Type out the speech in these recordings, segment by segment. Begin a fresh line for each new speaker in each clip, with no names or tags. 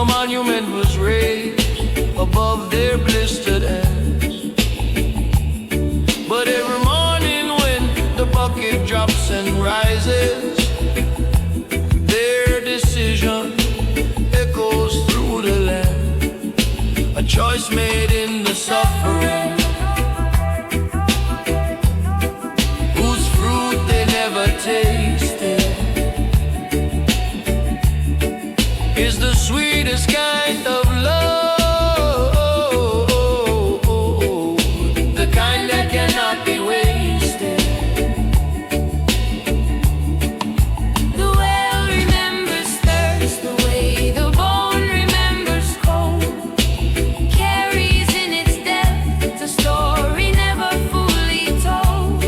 a monument was raised above their blistered hands. But every morning when the bucket drops and rises, their decision echoes through the land. A choice made in the suffering, whose fruit they never tasted, is the sweetest kind of love, the kind that cannot be wasted.
The well remembers thirst the way the bone remembers cold, carries in its depth a story never fully told.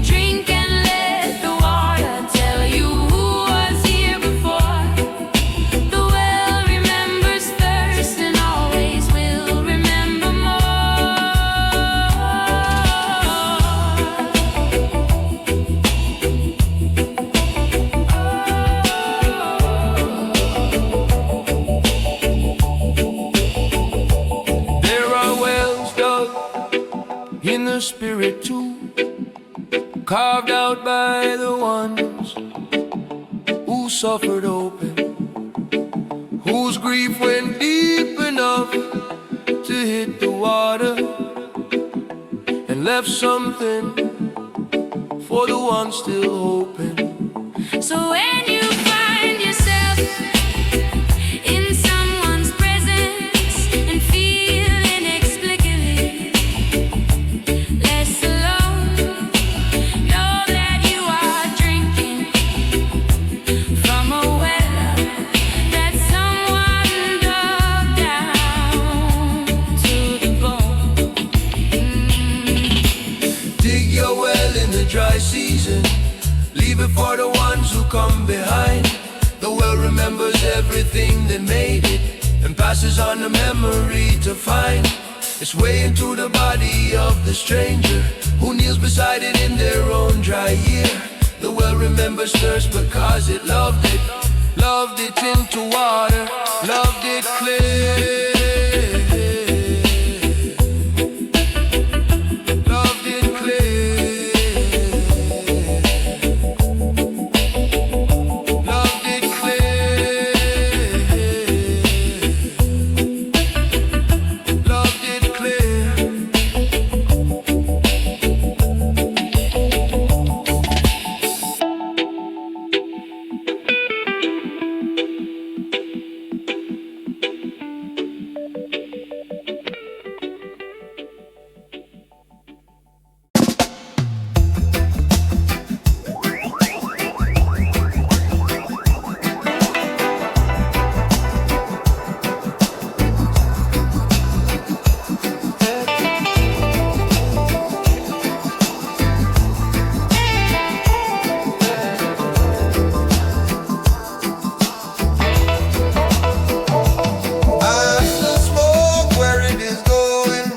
Drink and let the water tell you who was here before. The well remembers thirst and always will remember more.
There are wells dug in the spirit too, carved out by the ones who suffered open, whose grief went deep enough to hit the water and left something for the ones still hoping.
So when you find yourself in someone's presence and feel inexplicably less alone, know that you are drinking from a well that someone dug down to the bone.
Dig your well in the dry season, leave it for the ones who come behind. The well remembers everything that made it and passes on the memory to find its way into the body of the stranger who kneels beside it in their own dry year. The well remembers thirst because it loved it into water, loved it clear. Loved it clear. Loved it clear. Loved it clear.
Ask the smoke where it is going.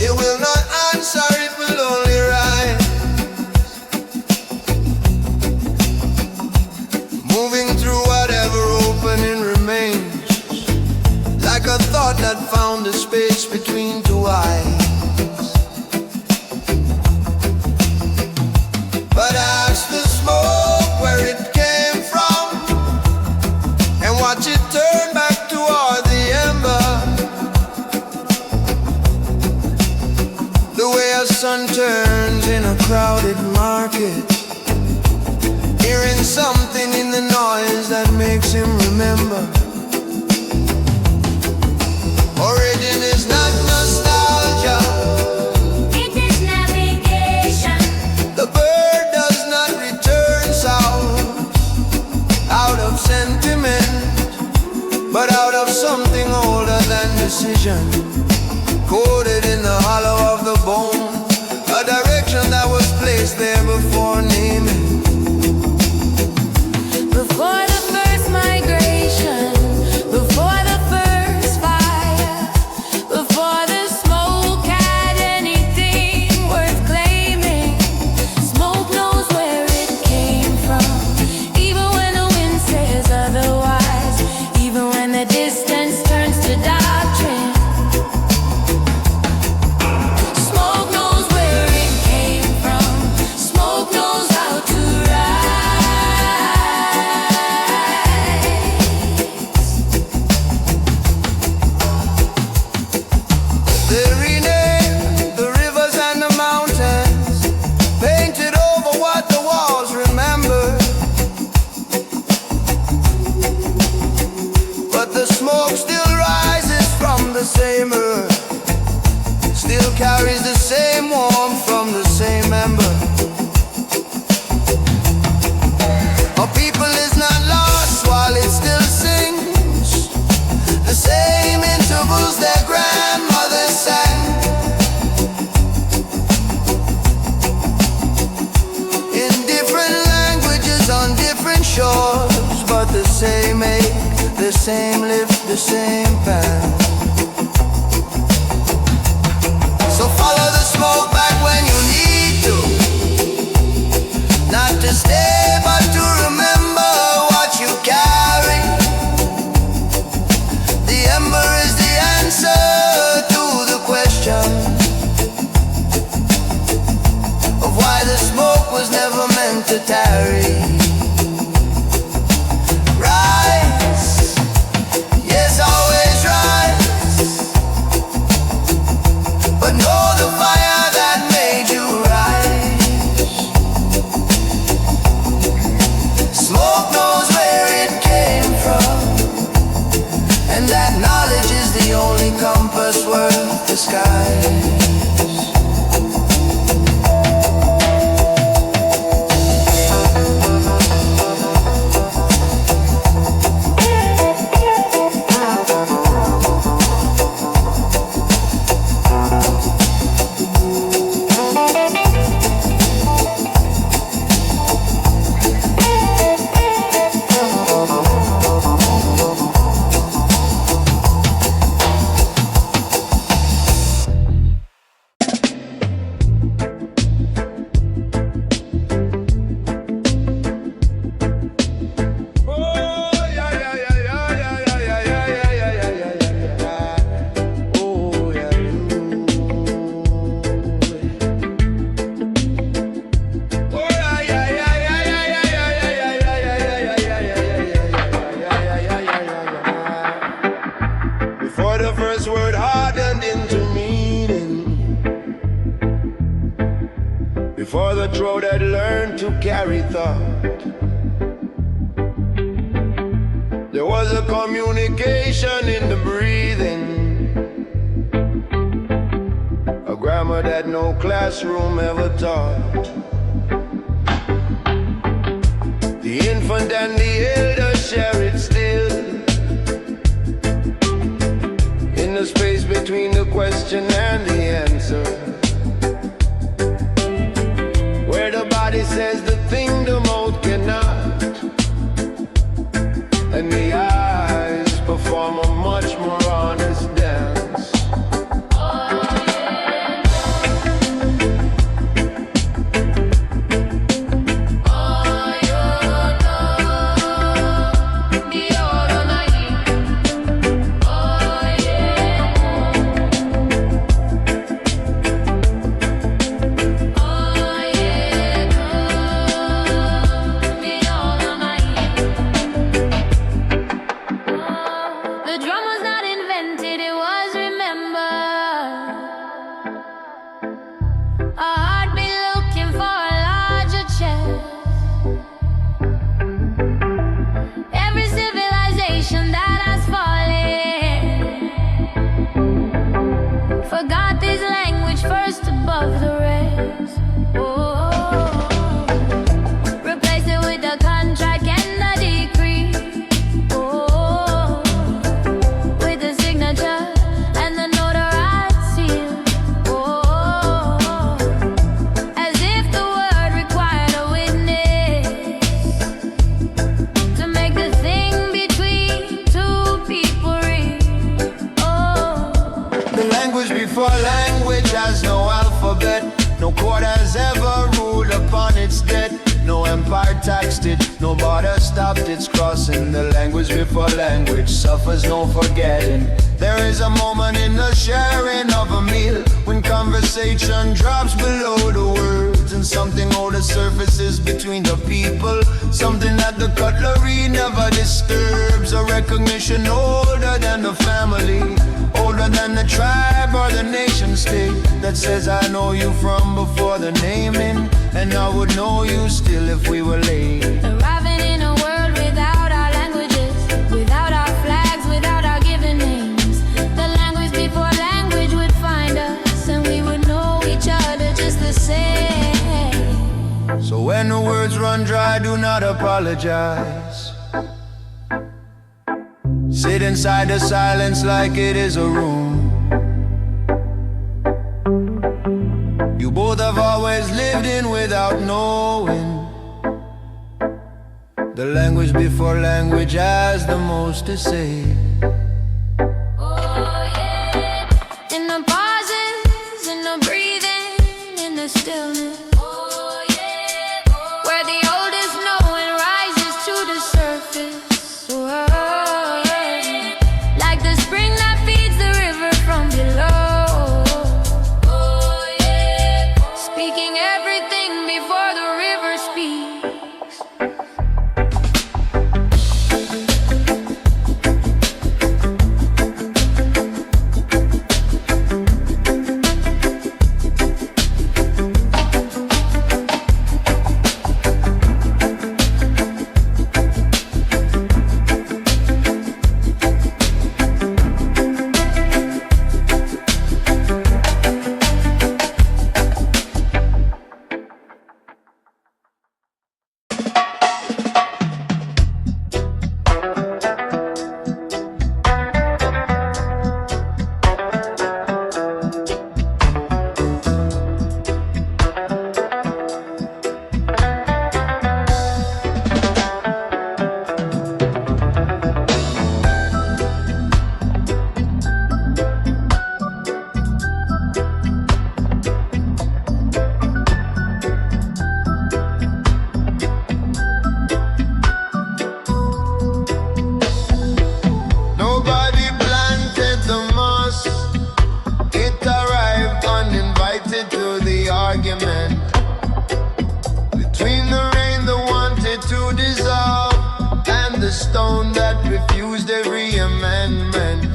It will not answer, it will only rise. Moving through whatever opening remains, like a thought that found a space between two eyes. But ask the smoke where it came from and watch it turn back toward the ember. The way a sun turns in a crowded market, hearing something in the noise that makes him remember. Origin is not nostalgia.
It is navigation.
The bird does not return south out of sentiment, but out of something older than decision, coded in the hollow of the bone, a direction that was placed there before naming.
Before the first migration, before the first fire, before the smoke had anything worth claiming, smoke knows where it came from, even when the wind says otherwise.
smoke still rises from the same earth, still carries the same warmth from the same ember. Our people is not lost while it still sings the same intervals their grandmothers sang. In different languages on different shores, but the same ache, the same lift, the same path. So follow the smoke back when you need to, not to stay but to remember what you carry. The ember is the answer to the question of why the smoke was never meant to tarry. Rise, yes, always rise, but know the fire that made you rise. Smoke knows where it came from, and that knowledge is the only compass worth the skies. Before the throat had learned to carry thought, there was a communication in the breathing, a grammar that no classroom ever taught. The infant and the elder share it still, in the space between the question and the answer, where the body says the thing the mouth cannot, and the eyes perform a much more honest dance. For language has no alphabet, no court has ever ruled upon its debt, no empire taxed it, no border stopped its crossing. The language before language suffers no forgetting. There is a moment in the sharing of a meal when conversation drops below the words, and something older surfaces between the people, something that the cutlery never disturbs. A recognition older than the family, older than the tribe or the nation state, that says I know you from before the naming, and I would know you still if we were late.
Arriving in a world without our languages, without our flags, without our
when the words run dry, do not apologize. Sit inside the silence like it is a room. You both have always lived in without knowing. The language before language has the most to say.
Oh yeah. In the pauses, in the breathing, in the stillness. Oh yeah. Where the oldest knowing rises to the surface. Oh yeah. Like the spring that feeds the river from below. Oh yeah. Speaking everything before the river speaks.
Between the rain that wanted to dissolve and the stone that refused every amendment.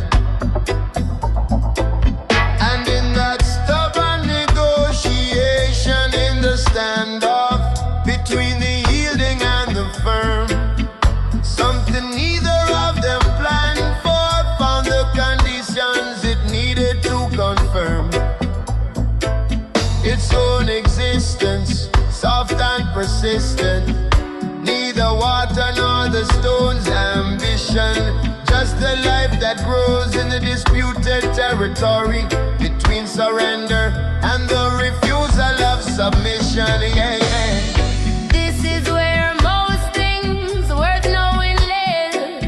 And in that stubborn negotiation, in the standoff between the yielding and the firm, something neither of them planned for found the conditions it needed to confirm its own existence, soft and persistent. Neither water nor the stone's ambition, just the life that grows in the disputed territory between surrender and the refusal of submission. Yeah, yeah.
This is where most things worth knowing live,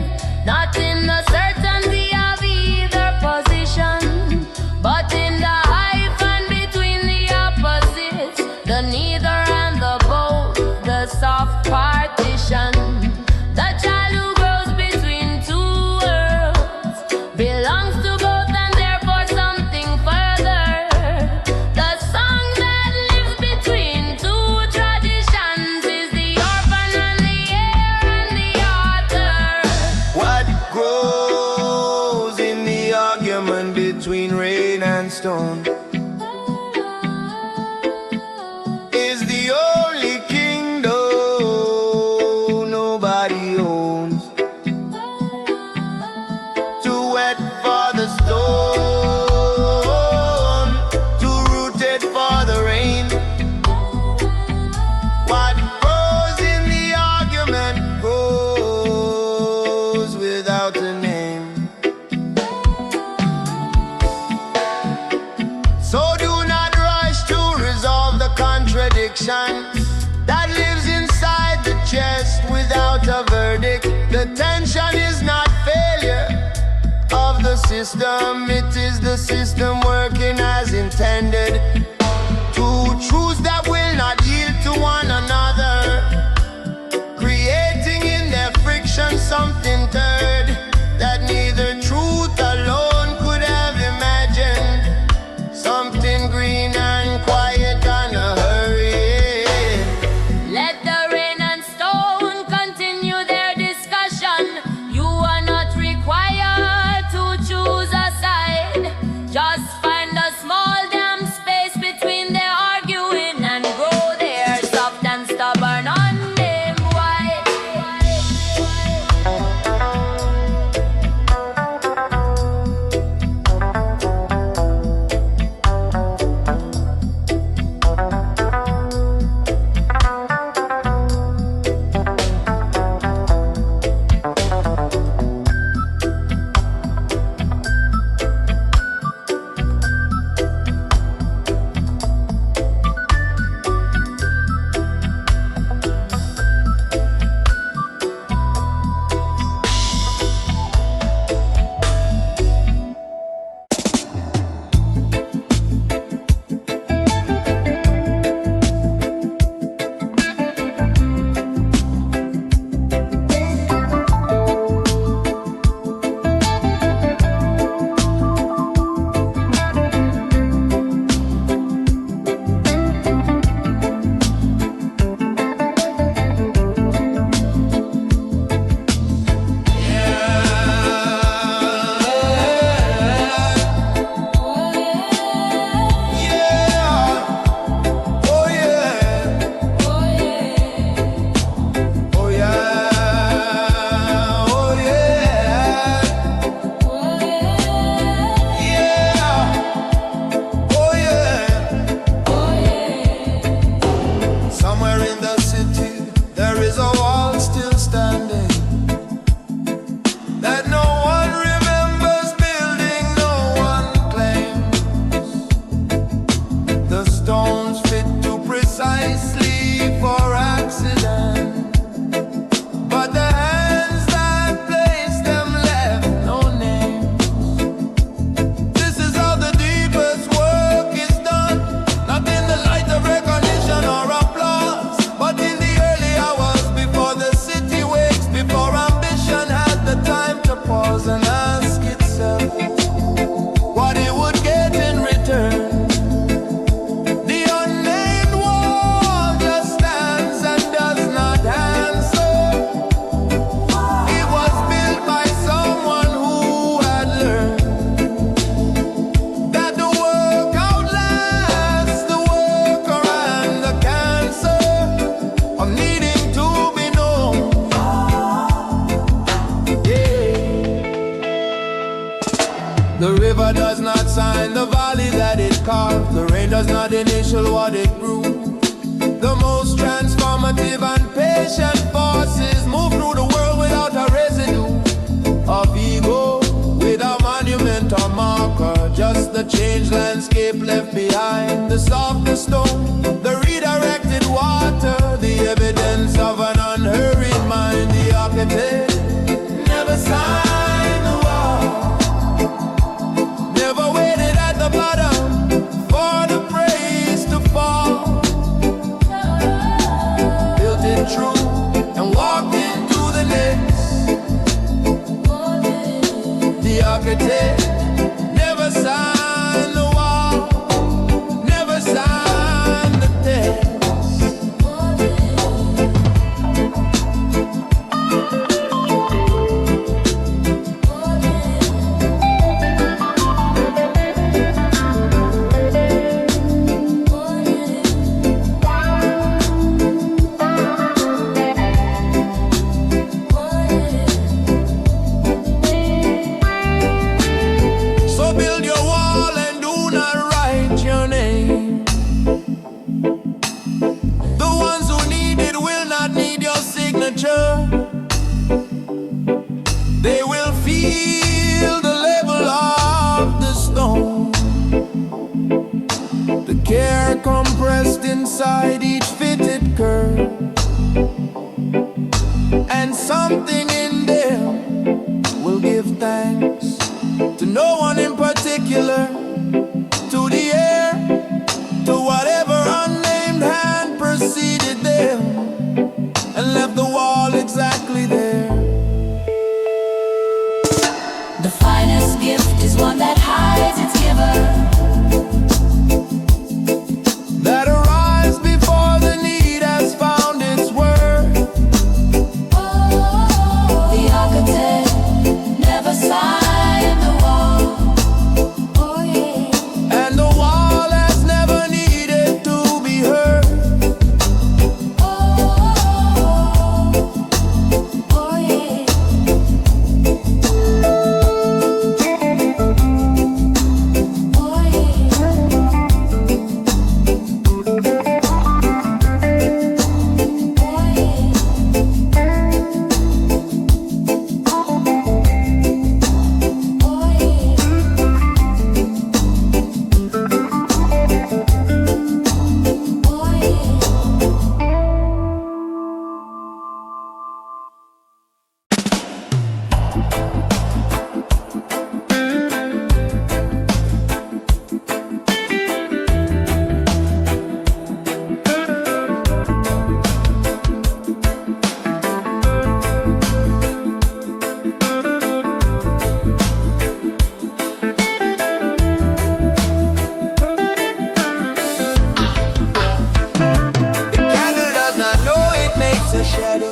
not in the certainty of either position, but in the hyphen between the opposites, the neither and the both, the soft partition. The child who grows between two worlds belongs to both and therefore something further. The song that lives between two traditions is the orphan and the heir and the author.
What grows in the argument between rain and stone is the only kingdom nobody owns. Too wet for the stone, too rooted for the rain. What grows in the argument grows without a name. So do not rush to resolve the contradiction that lives inside the chest without a verdict. The tension is not failure of the system, it is the system working as intended. Two truths that will not yield to one another, creating in their friction something third that neither truth alone could have imagined. Something green and quiet and a hurry.
Let the rain and stone continue their discussion. You are not required to choose a side. Just find a small damn space
The river does not sign the valley that it carved. The rain does not initial what it grew. The most transformative and patient forces move through the world without a residue of ego, without monument or marker. Just the changed landscape left behind. The softer stone, the redirected water, the evidence of an unhurried mind. The architect never signed the wall, never waited at the bottom for the praise to fall. Built it true and walked into the next. The architect never signed the wall, never signed the text. They will feel the level of the stone, the care compressed inside each fitted curve, and something in them will give thanks to no one in particular, to the air, to whatever unnamed hand preceded them and left the wall exactly there.
The finest gift is one that hides its giver,
that arrives before the need has found its worth.
The architect never signed the wall,
And the wall has never needed to be heard. A shadow,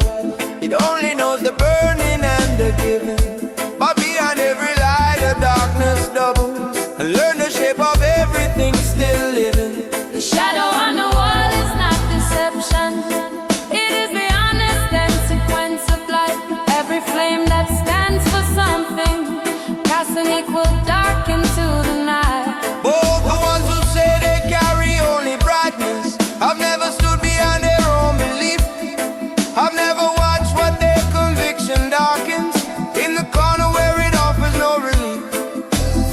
it only knows the burning and the giving. But behind every light a darkness doubles, and learn the shape of everything still living.
the shadow on the wall is not deception. It is the honest and sequence of light. Every flame that stands for something casts an equal dark into the night.
Both the ones who say they carry only brightness have never stood behind their own belief. I've never watched what their conviction darkens in the corner where it offers no relief.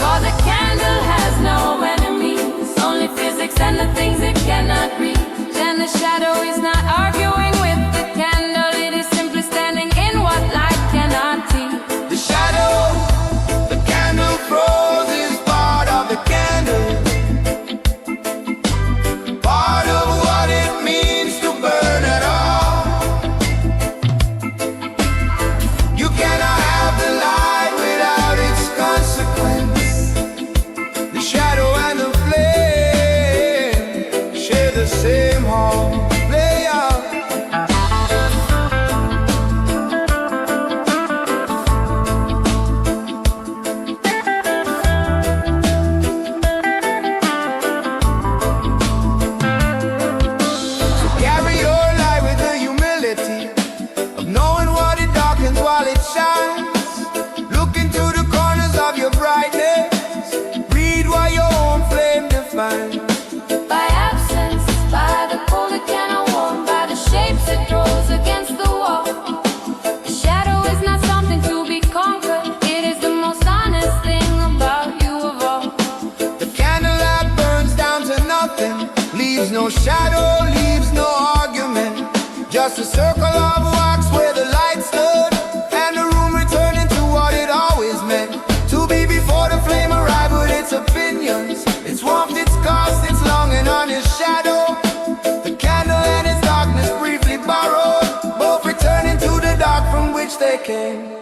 For the candle has no enemies, only physics and the things it cannot reach. And the shadow is not arguing with the candle, it is simply standing in what light cannot teach.
The shadow, the candle throws is part of the candle, part of what it means to burn at all. You cannot have the light without its consequence. The shadow and the flame share the same hall. Play out. So carry your light with the humility of knowing what it darkens while it shines. Look into the corners of your brightness shadow, leaves no argument. Just a circle of wax where the light stood, and the room returning to what it always meant to be before the flame arrived with its opinions, its warmth, its cost, its longing on its shadow. The candle and its darkness briefly borrowed, both returning to the dark from which they came.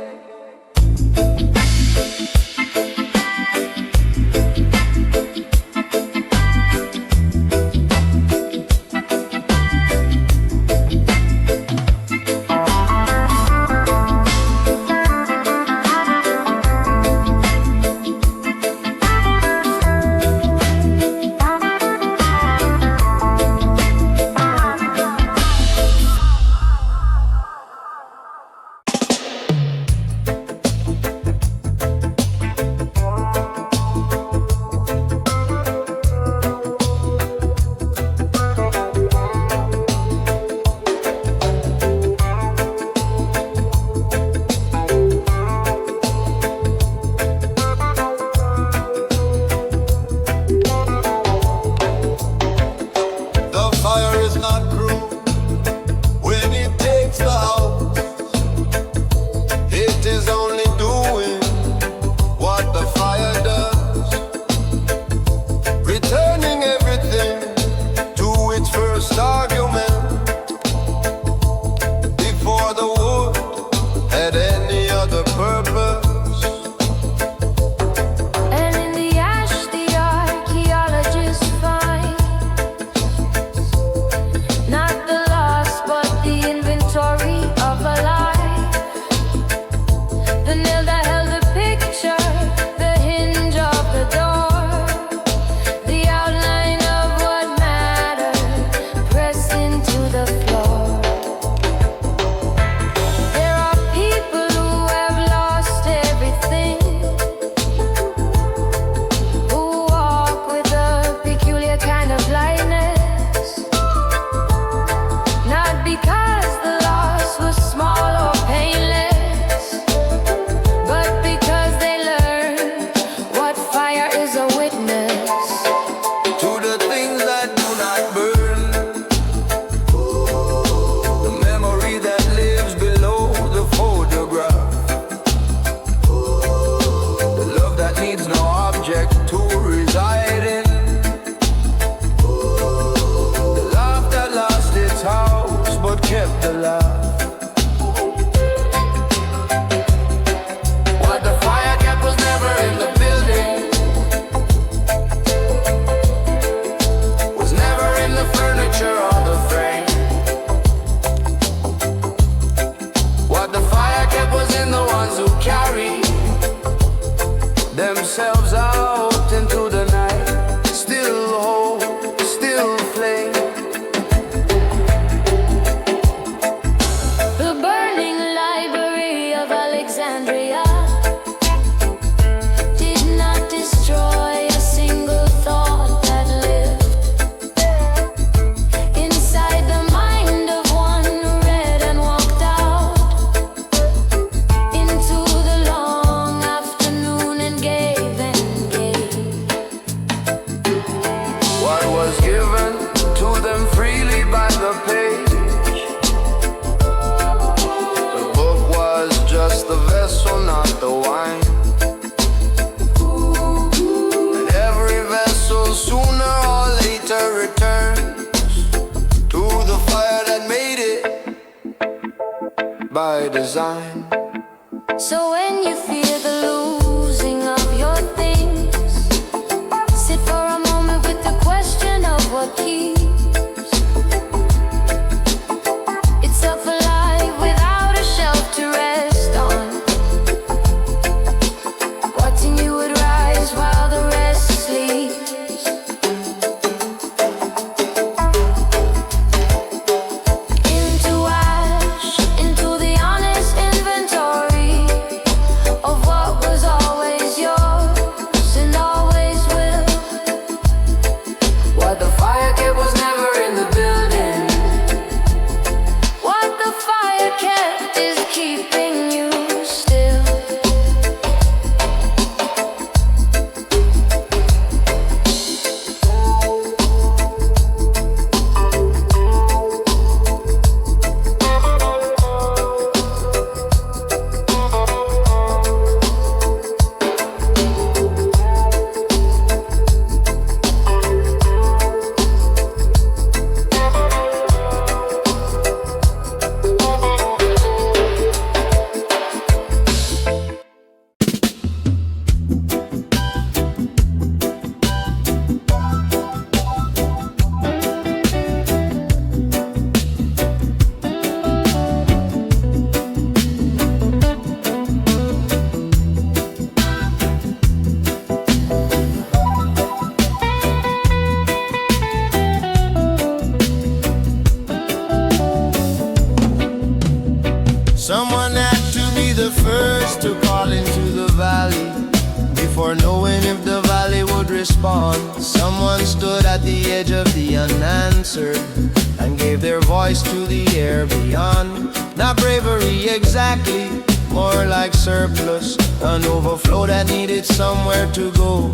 Themselves out into the night, still whole, still flame.
The burning library of Alexandria did not destroy a single thought that lived inside the mind of one who read and walked out into the long afternoon and gave and gave.
What was given to them freely by the page, the book was just the vessel, not the wine. And every vessel sooner or later returns to the fire that made it by design.
So when you fear the losing of your things, sit for a moment with the question of what keeps itself alive without a shelf to rest on. Watching you would rise while the rest sleeps. Into ash, into the honest invitation
respond. Someone stood at the edge of the unanswered and gave their voice to the air beyond. Not bravery exactly, more like surplus, an overflow that needed somewhere to go.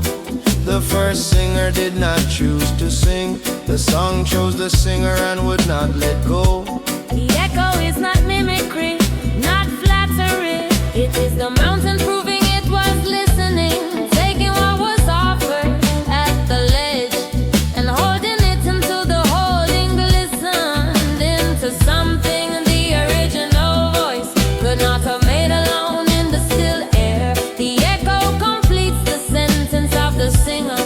The first singer did not choose to sing. The song chose the singer and would not let go.
The echo is not mimicry, not flattery. It is the mountain proving it was listening, taking what was offered at the ledge and holding it until the holding glistened into something the original voice could not have made alone in the still air. The echo completes the sentence of the singer,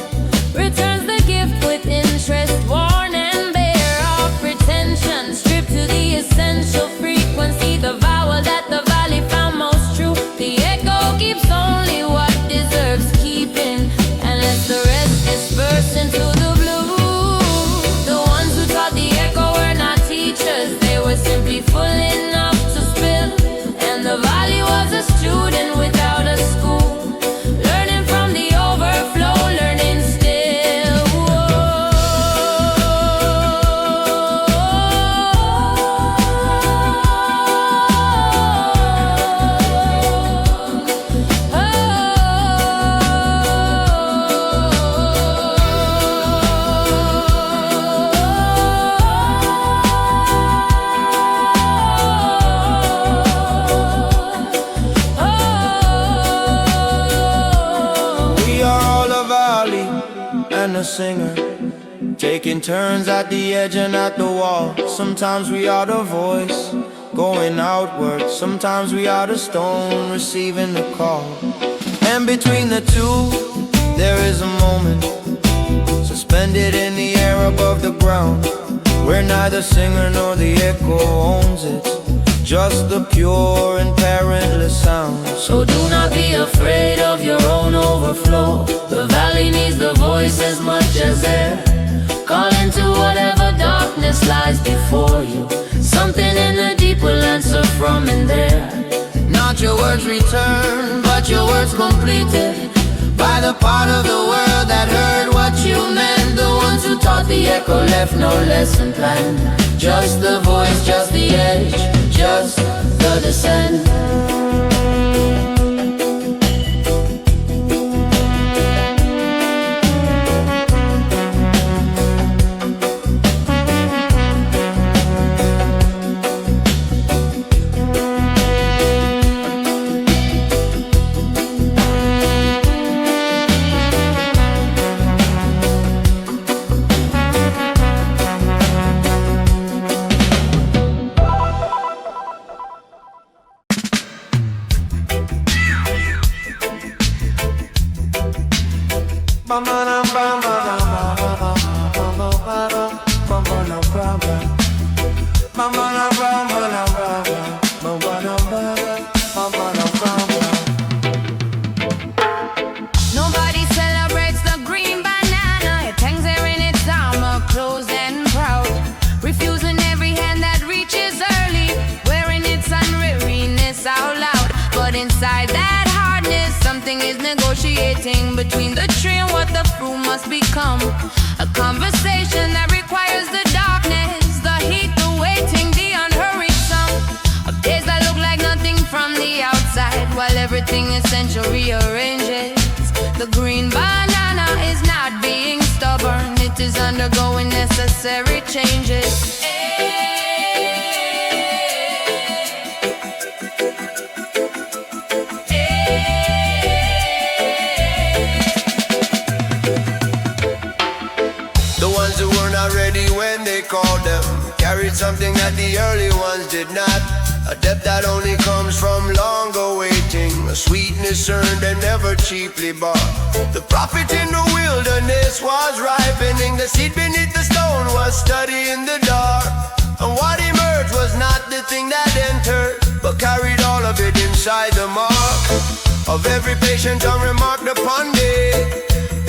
returns the gift with interest worn and bare of pretension, stripped to the essential frequency, the vowel that the valley found most true. The echo keeps only what deserves keeping and lets the rest disperse into the blue. The ones who taught the echo were not teachers, they were simply full enough to spill. And the valley was a student without a school, learning from the overflow, learning still.
We are all a valley and a singer, taking turns at the edge and at the wall. Sometimes we are the voice, going outward. Sometimes we are the stone, receiving the call. And between the two, there is a moment, suspended in the air above the ground, where neither singer nor the echo owns it, just the pure and parentless sound.
So do not be afraid of your own overflow. The valley needs the voice as much as air. Call into whatever darkness lies before you. Something in the deep will answer from in there.
Not your words returned, but your words completed by the part of the world that heard what you meant. The ones who taught the echo left no lesson plan, just the voice, just the edge, just the descent.
Nobody celebrates the green banana. It hangs there in its armor, closed and proud, refusing every hand that reaches early, wearing its unweariness out loud. But inside that hardness, something is negotiating between the tree and what the fruit must become. A conversation that requires the darkness, the heat, the waiting, the unhurried song of days that look like nothing from the outside, while everything essential rearranges. The green banana is not being stubborn, it is undergoing necessary changes.
The ones who were not ready when they called them carried something that the early ones did not. A depth that only comes from longer waiting, a sweetness earned and never cheaply bought. The prophet in the wilderness was ripening, the seed beneath the stone was studying the dark. And what emerged was not the thing that entered, but carried all of it inside the mark of every patient unremarked upon day,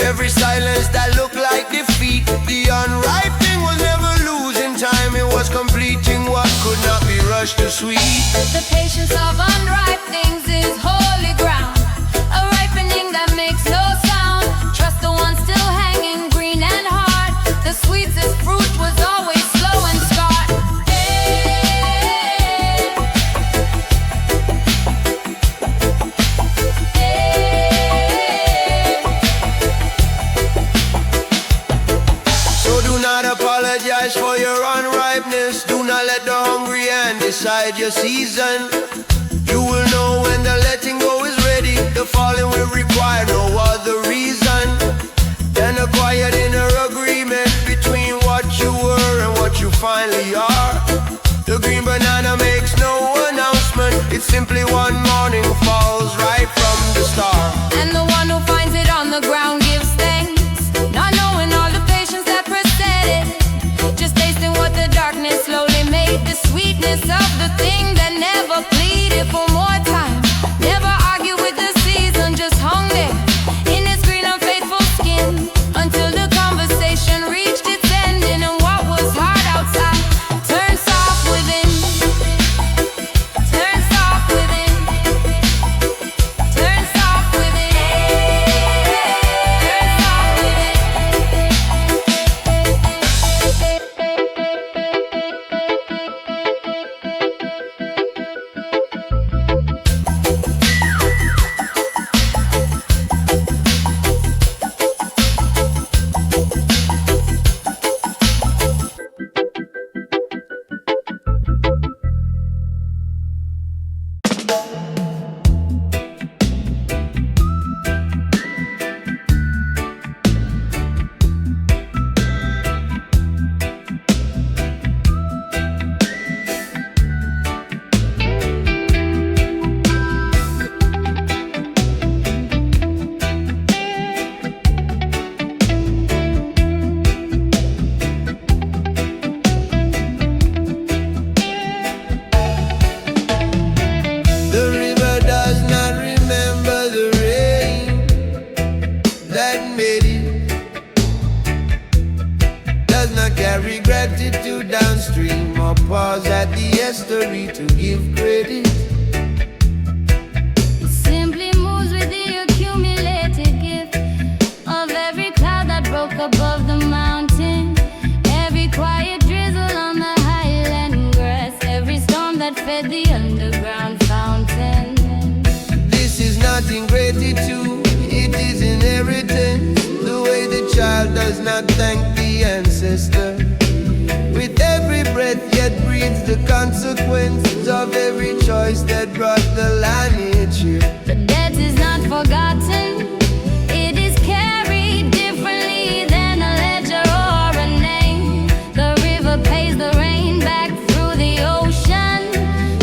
every silence that looked like defeat. The unripe thing was never losing time, it was completing what could not be rushed to sweet.
The patience of unripe things is holy ground, a ripening that makes no sound. Trust the one still has
decide your season. You will know when the letting go is ready. The falling will require no other reason than a quiet inner agreement between what you were and what you finally are. The green banana makes no announcement. It's simply one morning falls right from the star.
And the one who finds it on the ground gives thanks, not knowing all the patience that preceded, just tasting what the darkness slowly made. The sweetness of the thing that never pleaded for more time, never argued with the season, just hung there in its green unfaithful skin until the conversation reached its ending. And what was hard outside turned soft within, turned soft within, turned soft within, turned soft within.
The river does not remember the rain that made it, does not carry gratitude downstream or pause at the estuary to give credit.
Simply moves with the accumulated gift of every cloud that broke above the mountain, every quiet drizzle on the highland grass, every storm that fed the underground fountain.
This is not ingratitude, it is inheritance. The way the child does not thank the ancestor. With every breath yet breathes the consequences of every choice that brought the lineage here.
The debt is not forgotten, it is carried differently than a ledger or a name. The river pays the rain back through the ocean,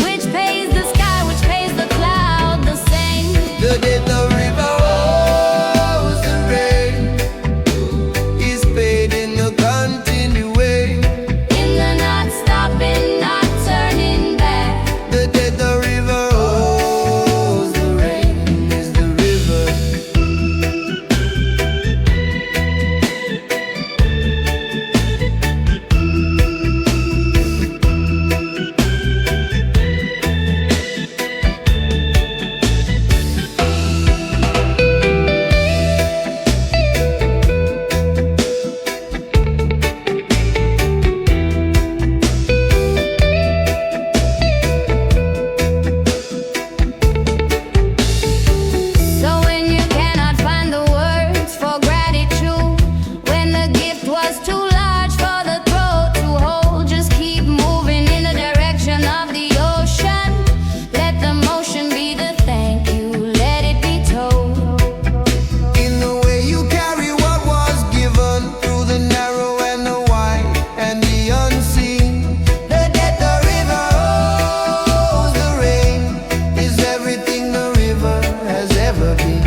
which pays the sky, which pays the cloud the same.
The debt the river owes the rain is paid in the continuing.
In the not stopping, not turning back.
The debt the river owes the rain is the river.
So when you cannot find the words for gratitude, when the gift was too large for the throat to hold, just keep moving in the direction of the ocean. Let the motion be the thank you, let it be told.
In the way you carry what was given through the narrow and the wide and the unseen. The debt the river owes the rain is everything the river has ever been.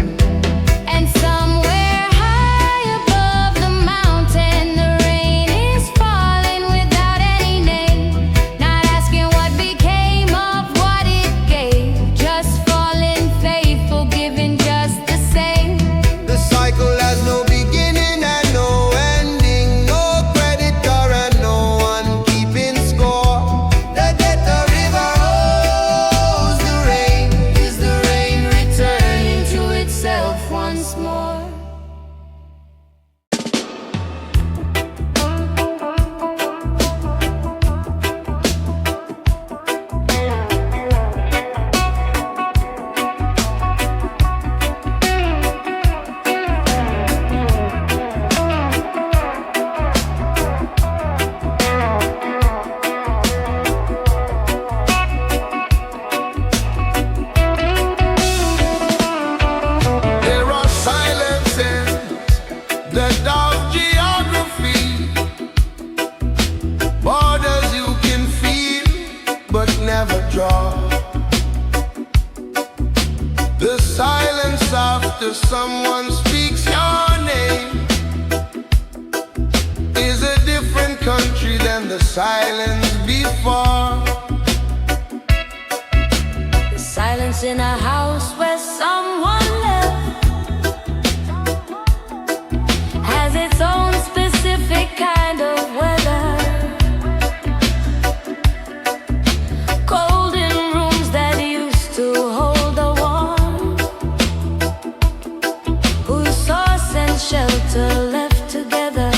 And somewhere high above the mountain, the rain is falling without any name, not asking what became of what it gave, just falling faithful, giving just the same.
The cycle has no beginning and no ending, no creditor and no one keeping score. The debt the river owes the rain is the rain returning
To itself once more.
after someone speaks your name is a different country than the silence before.
The silence in a house where someone left has its own specific kind of weather. Cold in rooms that used to hold the warmth, whose source and shelter left together.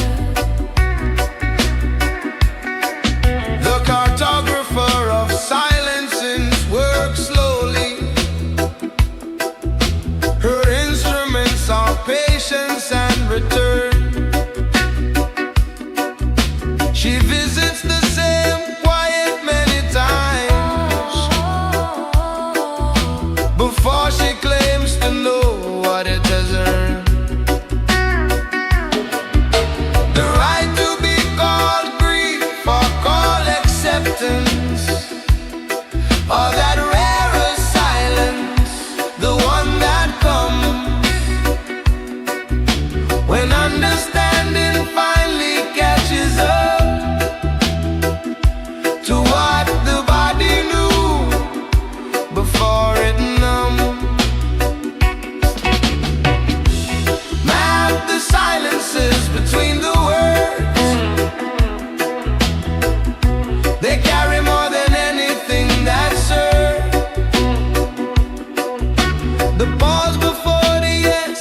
The cartographer of silences works slowly. Her instruments are patience and return. She visits the same quiet many times before she claims to know what it has earned. The right to be called grief or called acceptance, or that rarer silence, the one that comes when understanding finally catches up to what the body knew before it numbed. Map the silences between the words. They carry more than anything that's served. The pause before the yes,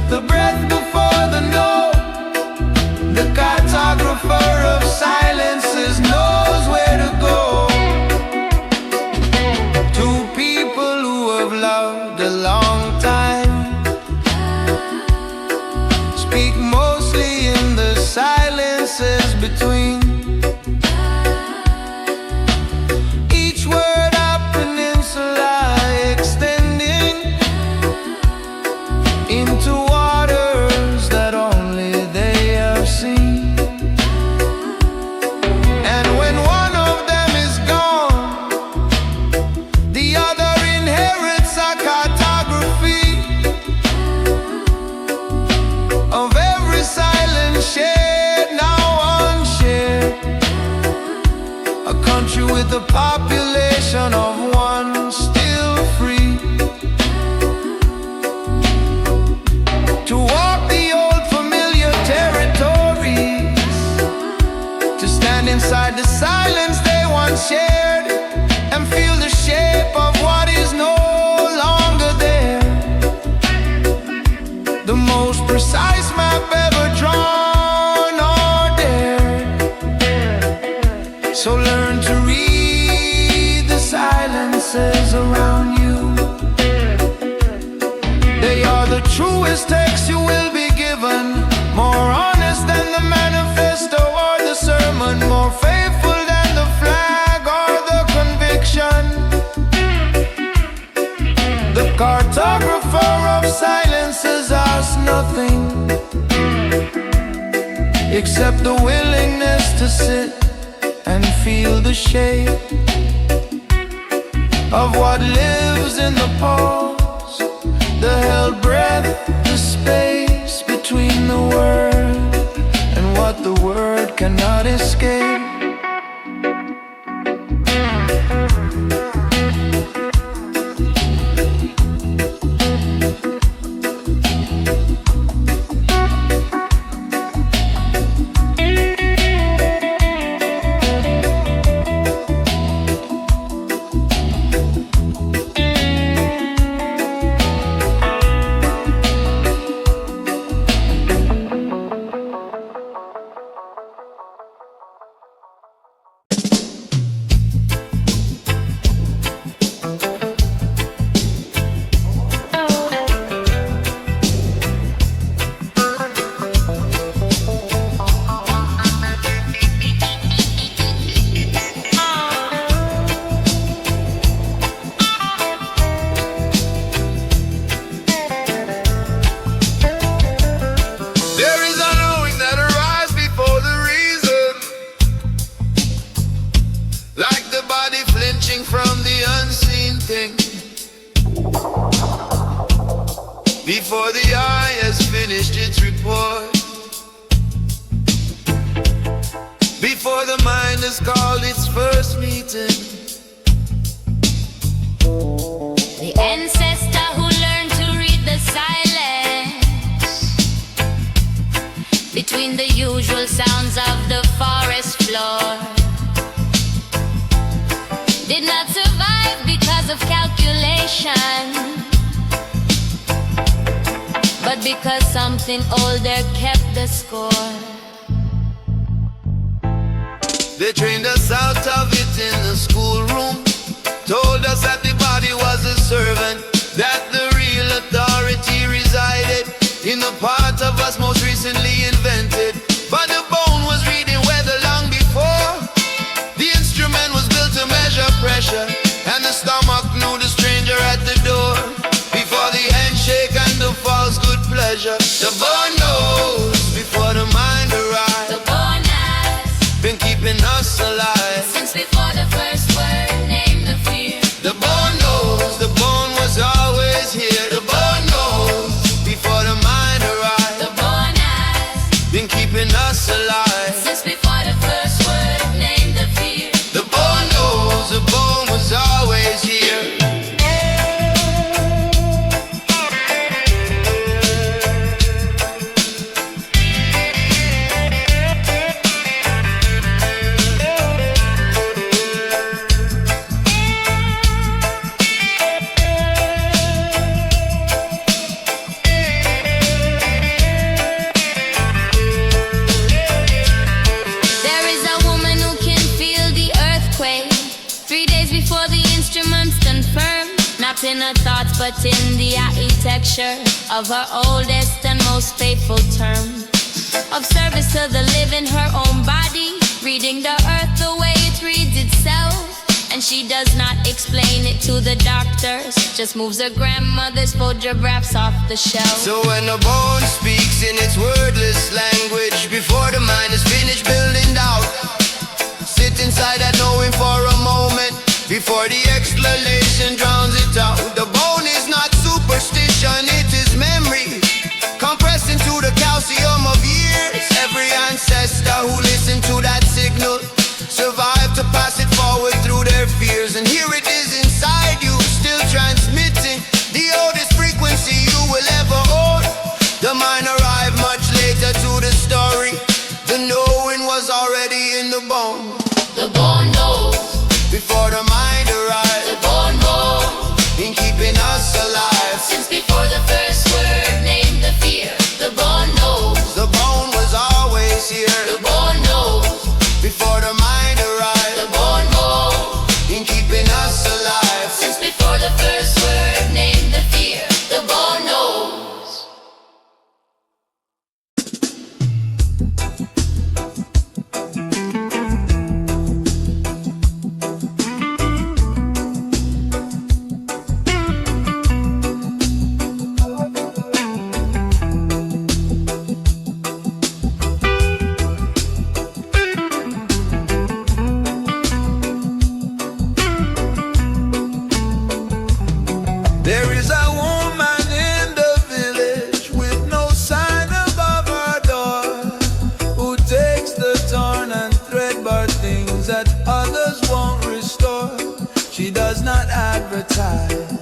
the breath before the no. The cartographer of silences knows where to go. Two people who have loved a long time speak mostly in the silences between. Each word a peninsula extending into waters that only they have seen. And when one of them is gone, the other inherits a cartography of every silent shared, now unshared. A country with a population of one still free to walk the old familiar territories, to stand inside the silence they once shared and feel the shape of what is no longer there. The most precise map ever drawn or dared. So learn to read the silences around you. They are the truest text you will be given, more honest than the manifesto or the sermon, more faithful than the flag or the conviction. The cartographer of silences asks nothing except the willingness to sit and feel the shape of what lives in the pause, the held breath, the space between the word and what the word cannot escape. before the eye has finished its report, before the mind has called its first meeting.
The ancestor who learned to read the silence between the usual sounds of the forest floor did not survive because of calculation, but because something older kept the score.
They trained us out of it in the schoolroom, told us that the body was a servant, that the real authority resided in the part of us most recently invented. But the bone was reading weather long before. The instrument was built to measure pressure, and the stomach knew the stranger at the door. Before the handshake and the false good pleasure, the bone knows before the mind arrives.
The bone has
Been keeping us alive
since before the first word named the fear.
The bone knows, the bone was always here. The bone knows before the mind arrived.
The bone has
Been keeping us alive
since before the first word named the fear.
The bone knows, the bone was always here.
There is a woman who can feel the earthquake 3 days before the instruments confirm, not in her thoughts but in the architecture of her oldest and most faithful term of service to the living, her own body, reading the earth the way it reads itself. And she does not explain it to the doctors, just moves her grandmother's photographs off the shelf.
So when the bone speaks in its wordless language, before the mind is finished building doubt, sit inside that knowing for a moment, before the explanation drowns it out. The bone is not superstition, it is memory, compressed into the calcium of years. Every ancestor who listened to that signal survived to pass it forward through their fears. And here it is inside you, still transmitting the oldest frequency you will ever own. The mind arrived much later to the story. The knowing was already in the bone.
The bone knows
Before the mind arrived,
the bone knows
in keeping us alive.
since before the first word named the fear. The bone knows
The bone was always here.
the bone knows
Before the mind arrived,
the bone knows
in keeping us alive.
since before the first word named the fear. The bone knows.
There is a woman in the village with no sign above her door, who takes the torn and threadbare things that others won't restore. She does not advertise,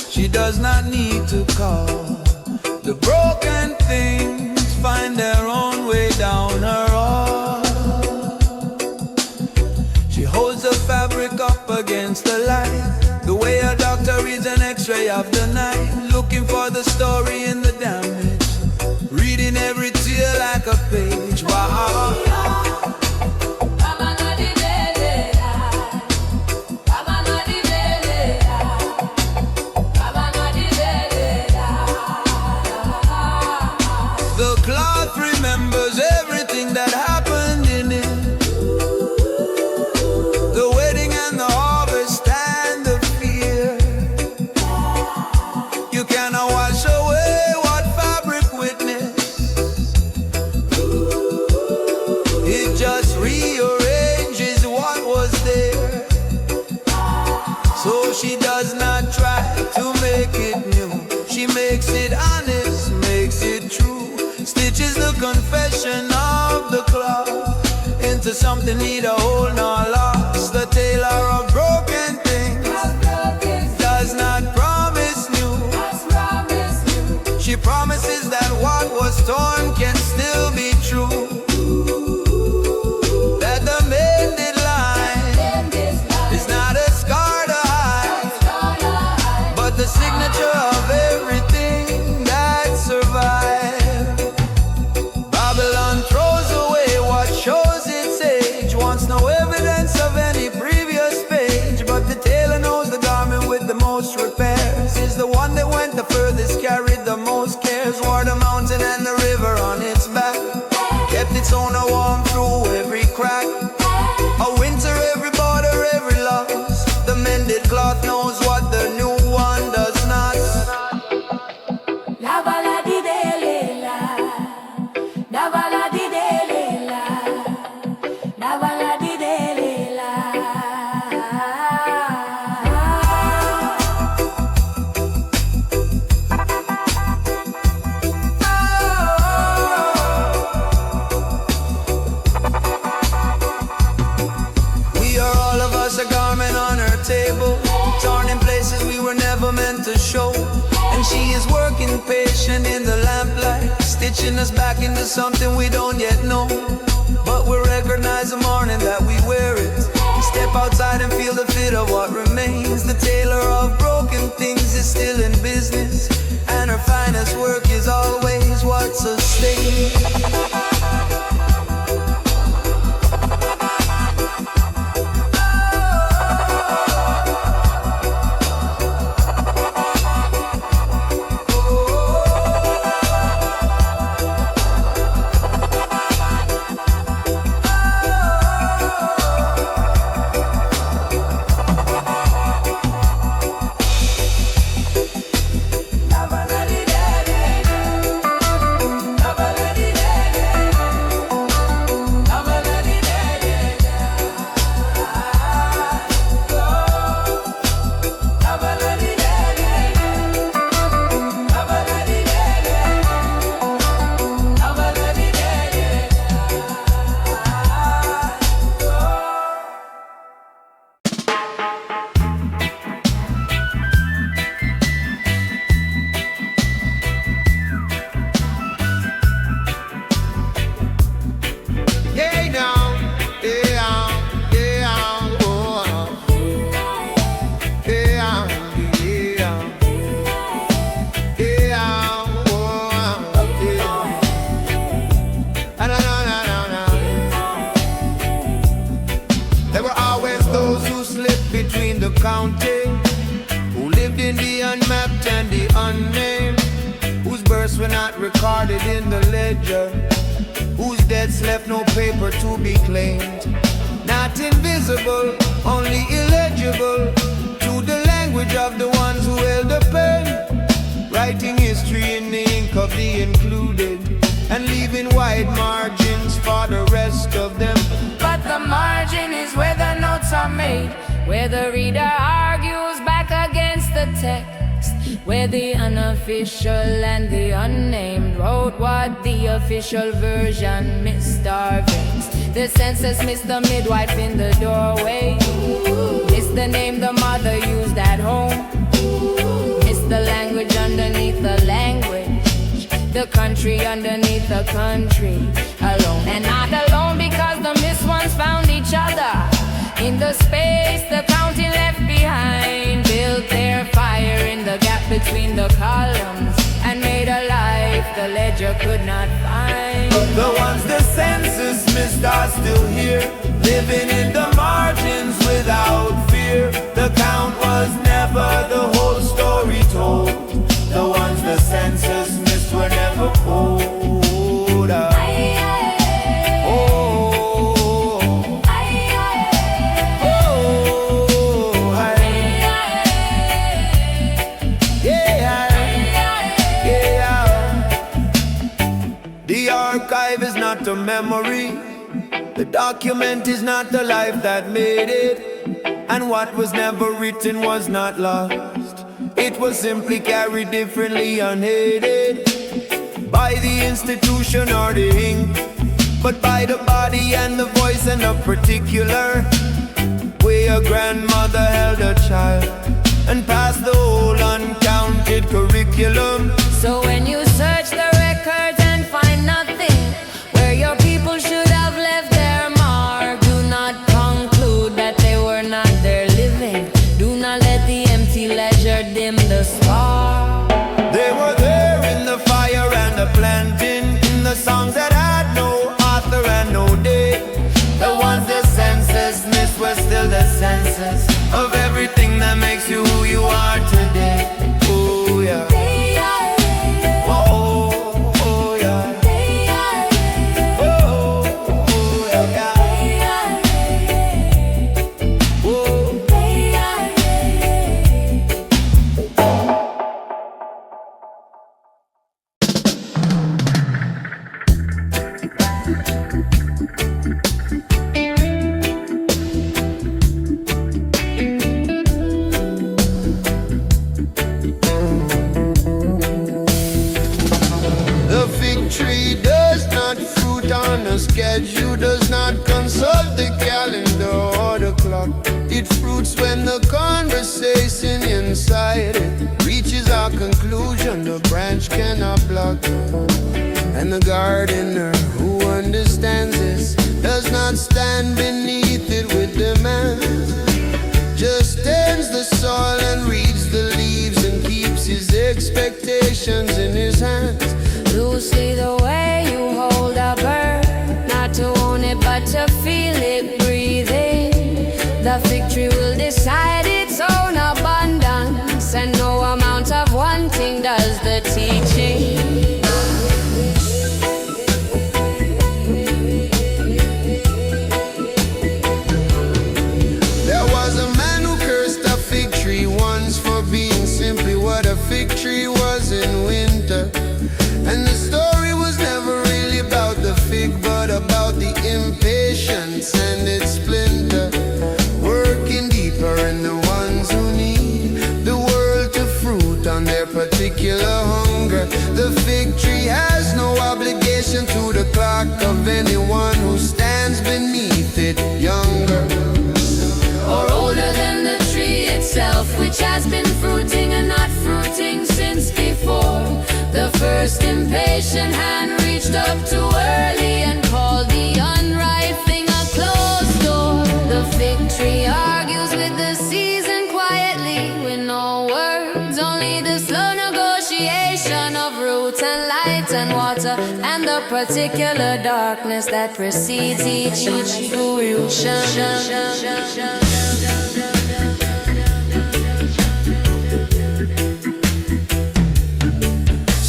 she does not need to call. The broken things find their own way down her hall. She holds the fabric up against the light, the way a doctor reads an x-ray of the night, looking for the story in the damage, reading every tear like a page. Wow. The cloth remembers everything that happened in it, the wedding and the harvest and the fear. You cannot wash away what fabric witnessed. It just rearranges what was there. So she does not try to make it new, she makes makes it honest, makes it true. Stitches the confession of the cloth into something neither whole nor lost. The tailor of broken things does not promise new. She promises that what was torn can still be true. That the mended line is not a scar to hide, but the signature of everything that survived. Babylon throws away what shows its age, wants no evidence of any previous page. But the tailor knows the garment with the most repairs is the one that went the furthest, carried the most cares, wore the mountain and the river on its back, kept its owner warm through every crack. A winter, every border, every loss. The mended cloth knows what the new one does not.
La bala di de la, la bala di de la, la bala di de la.
We are all of us a garment on her table, torn in places we were never meant to show. And she is working patient in the lamplight, stitching us back into something we don't yet know. But we recognize the morning that we wear it, step outside and feel the fit of what remains. The tailor of broken things is still in business, and her finest work is always what sustains. Counting, who lived in the unmapped and the unnamed, whose births were not recorded in the ledger, whose deaths left no paper to be claimed. Not invisible, only illegible to the language of the ones who held the pen, writing history in the ink of the included, and leaving wide margins for the rest of them.
But the margin is where the notes are made, where the reader argues back against the text, where the unofficial and the unnamed wrote what the official version missed or vexed. The census missed the midwife in the doorway, missed the name the mother used at home, missed the language underneath the language, the country underneath the country, alone and not alone, because the missed ones found each other in the space the counting left behind, built their fire in the gap between the columns, and made a life the ledger could not find.
The ones the census missed are still here, living in the margins without fear. The count was never the whole story told. The ones the census missed were never pulled. The archive is not a memory, the document is not the life that made it, and what was never written was not lost. It was simply carried differently, unhated by the institution or the ink, but by the body and the voice and a particular way a grandmother held a child and passed the whole uncounted curriculum.
So when you search the records and find nothing where your people should have left their mark, do not conclude that they were not there living. Do not let the empty leisure dim the spark.
They were there in the fire and the planting, in the songs that had no author and no date. The ones the census missed were still the census of everything that makes you who you are today. Oh yeah. Tree does not fruit on a schedule, does not consult the calendar or the clock. It fruits when the conversation inside it reaches our conclusion the branch cannot block. And the gardener who understands this does not stand beneath it with demands, just tends the soil and reads the leaves and keeps his expectations in his hands.
Loosely the way you hold a bird, not to own it but to feel it breathing. The fig tree will decide its own abundance, and no amount of wanting does the teaching.
There was a man who cursed a fig tree once for being simply what a fig tree was in winter. And the story was never really about the fig, but about the impatience and its splinter, working deeper in the ones who need the world to fruit on their particular hunger. The fig tree has no obligation to the clock of anyone who stands beneath it younger
Or older than the tree itself, which has been fruiting and not fruiting since before. The first impatient hand reached up too early and called the unripe thing a closed door. The fig tree argues with the season quietly, with no words, only the slow negotiation of roots and light and water, and the particular darkness that precedes each fruition.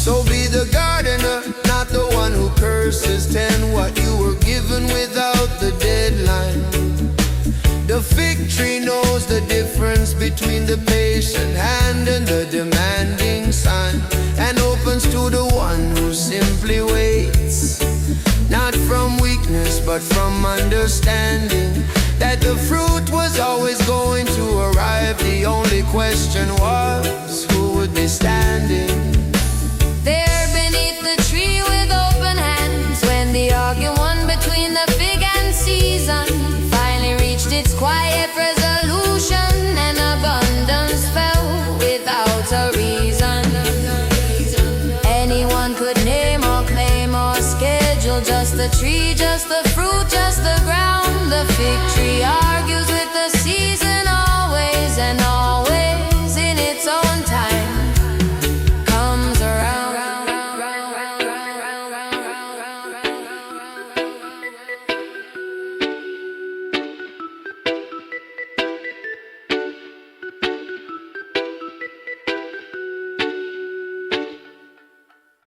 So be the gardener, not the one who curses. Tend what you were given without the deadline. The fig tree knows the difference between the patient hand and the demanding sun, and opens to the one who simply waits, not from weakness but from understanding that the fruit was always going to arrive. The only question was who would be standing
there beneath the tree with open hands, when the argument between the fig and season finally reached its quiet resolution, and abundance fell without a reason. Anyone could name or claim or schedule, just the tree, just the fruit, just the ground. The fig tree argued